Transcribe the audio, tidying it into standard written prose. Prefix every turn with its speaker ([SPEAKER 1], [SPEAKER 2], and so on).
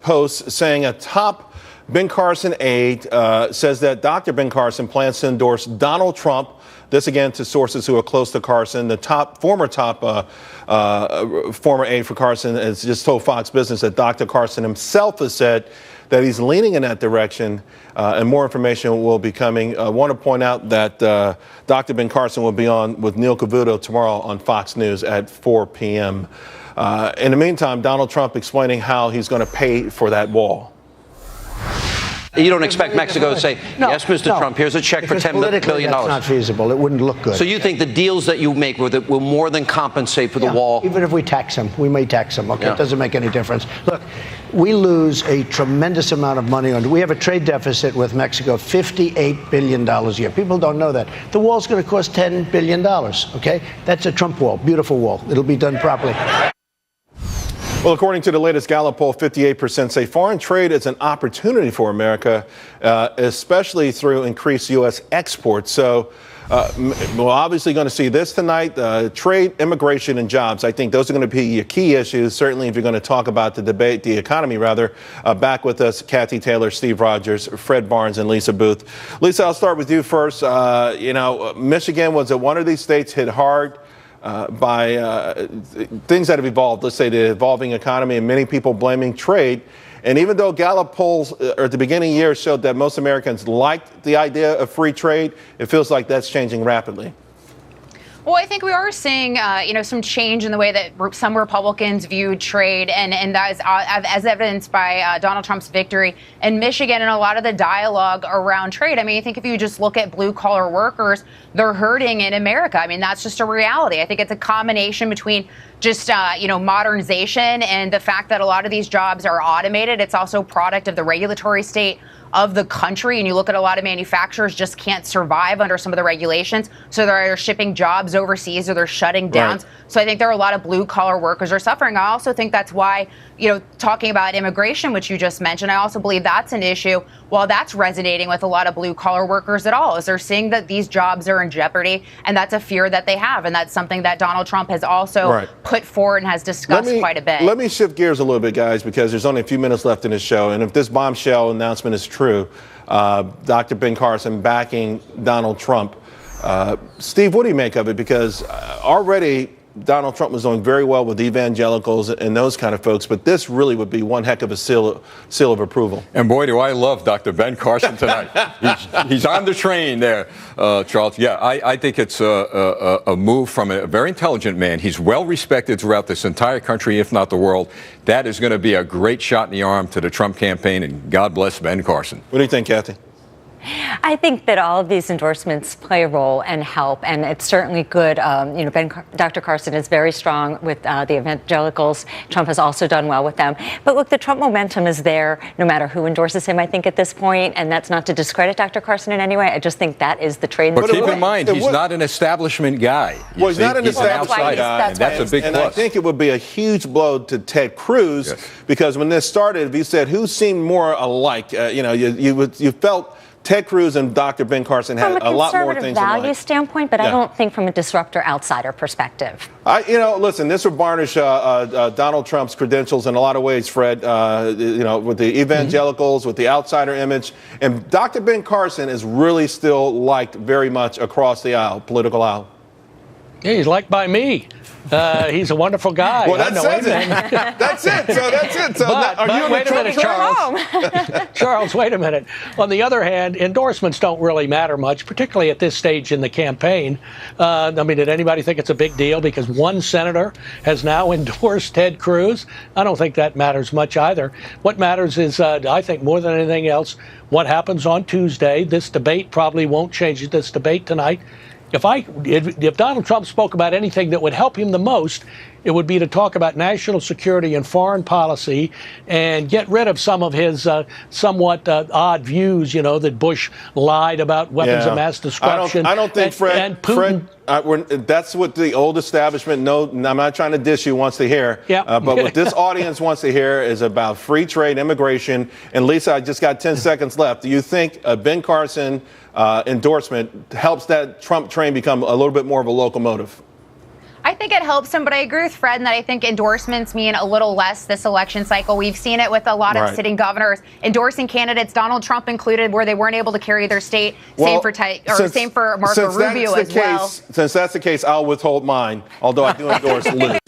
[SPEAKER 1] post saying a top Ben Carson aide says that Dr. Ben Carson plans to endorse Donald Trump. This again to sources who are close to Carson. The former aide for Carson has just told Fox Business that Dr. Carson himself has said that he's leaning in that direction, and more information will be coming. I want to point out that Dr. Ben Carson will be on with Neil Cavuto tomorrow on Fox News at 4 p.m. In the meantime, Donald Trump explaining how he's going to pay for that wall.
[SPEAKER 2] You don't expect Mexico to say, yes, Mr. Trump, here's a check for $10 billion.
[SPEAKER 3] That's not feasible. It wouldn't look good.
[SPEAKER 2] So you think the deals that you make will more than compensate for the wall?
[SPEAKER 3] Even if we tax them, we may tax them. Okay,
[SPEAKER 2] yeah.
[SPEAKER 3] It doesn't make any difference. Look, we lose a tremendous amount of money on. We have a trade deficit with Mexico, $58 billion a year. People don't know that. The wall's going to cost $10 billion. Okay, that's a Trump wall, beautiful wall. It'll be done properly.
[SPEAKER 1] Well, according to the latest Gallup poll, 58% say foreign trade is an opportunity for America, especially through increased U.S. exports. So we're obviously going to see this tonight. Trade, immigration, and jobs. I think those are going to be your key issues, certainly if you're going to talk about the economy, rather. Back with us, Kathy Taylor, Steve Rogers, Fred Barnes, and Lisa Booth. Lisa, I'll start with you first. Michigan was one of these states hit hard by things that have evolved, let's say the evolving economy, and many people blaming trade. And even though Gallup polls at the beginning of the year showed that most Americans liked the idea of free trade, it feels like that's changing rapidly.
[SPEAKER 4] Well, I think we are seeing, some change in the way that some Republicans view trade, and that is as evidenced by Donald Trump's victory in Michigan and a lot of the dialogue around trade. I mean, I think if you just look at blue-collar workers, they're hurting in America. I mean, that's just a reality. I think it's a combination between just, modernization and the fact that a lot of these jobs are automated. It's also a product of the regulatory state of the country, and you look at a lot of manufacturers just can't survive under some of the regulations, so they're either shipping jobs overseas or they're shutting down. Right. So I think there are a lot of blue collar workers are suffering. I also think that's why, talking about immigration, which you just mentioned, I also believe that's an issue. While that's resonating with a lot of blue collar workers at all, is they're seeing that these jobs are in jeopardy, and that's a fear that they have, and that's something that Donald Trump has also put forward and has discussed quite a bit. Let
[SPEAKER 1] me shift gears a little bit, guys, because there's only a few minutes left in this show, and if this bombshell announcement is true, Dr. Ben Carson backing Donald Trump. Steve, what do you make of it? Because already Donald Trump was doing very well with evangelicals and those kind of folks, but this really would be one heck of a seal of approval.
[SPEAKER 5] And boy, do I love Dr. Ben Carson tonight. he's on the train there, Charles. Yeah, I think it's a move from a very intelligent man. He's well respected throughout this entire country, if not the world. That is going to be a great shot in the arm to the Trump campaign, and God bless Ben Carson.
[SPEAKER 1] What do you think, Kathy?
[SPEAKER 6] I think that all of these endorsements play a role and help, and it's certainly good. Dr. Carson is very strong with the evangelicals. Trump has also done well with them. But look, the Trump momentum is there no matter who endorses him, I think, at this point, and that's not to discredit Dr. Carson in any way. I just think that is the trade.
[SPEAKER 5] But keep in mind, he's not an establishment guy.
[SPEAKER 1] Well, he's not an establishment guy,
[SPEAKER 5] and that's a big plus.
[SPEAKER 1] And I think it would be a huge blow to Ted Cruz, because when this started, if you said who seemed more alike, you felt Ted Cruz and Dr. Ben Carson had a lot more things in
[SPEAKER 6] From a conservative value standpoint, but I don't think from a disruptor outsider perspective.
[SPEAKER 1] Listen, this would varnish Donald Trump's credentials in a lot of ways, Fred, with the evangelicals, with the outsider image. And Dr. Ben Carson is really still liked very much across the political aisle.
[SPEAKER 7] Yeah, he's liked by me. He's a wonderful guy.
[SPEAKER 1] Well, that's it. That's it. So
[SPEAKER 7] but
[SPEAKER 1] are you
[SPEAKER 7] wait a minute, Charles. Charles, wait a minute. On the other hand, endorsements don't really matter much, particularly at this stage in the campaign. Did anybody think it's a big deal because one senator has now endorsed Ted Cruz? I don't think that matters much either. What matters is, I think more than anything else, what happens on Tuesday. This debate probably won't change this debate tonight. If Donald Trump spoke about anything that would help him the most, it would be to talk about national security and foreign policy and get rid of some of his somewhat odd views, that Bush lied about weapons of mass destruction.
[SPEAKER 1] I don't think, Fred,
[SPEAKER 7] and Putin.
[SPEAKER 1] That's what the old establishment, no, I'm not trying to dish you, wants to hear. But what this audience wants to hear is about free trade, immigration. And Lisa, I just got 10 seconds left. Do you think a Ben Carson endorsement helps that Trump train become a little bit more of a locomotive?
[SPEAKER 4] I think it helps him, but I agree with Fred in that I think endorsements mean a little less this election cycle. We've seen it with a lot of sitting governors endorsing candidates, Donald Trump included, where they weren't able to carry their state.
[SPEAKER 1] Well,
[SPEAKER 4] same for Marco Rubio as well.
[SPEAKER 1] Since that's the case, I'll withhold mine, although I do endorse Lou.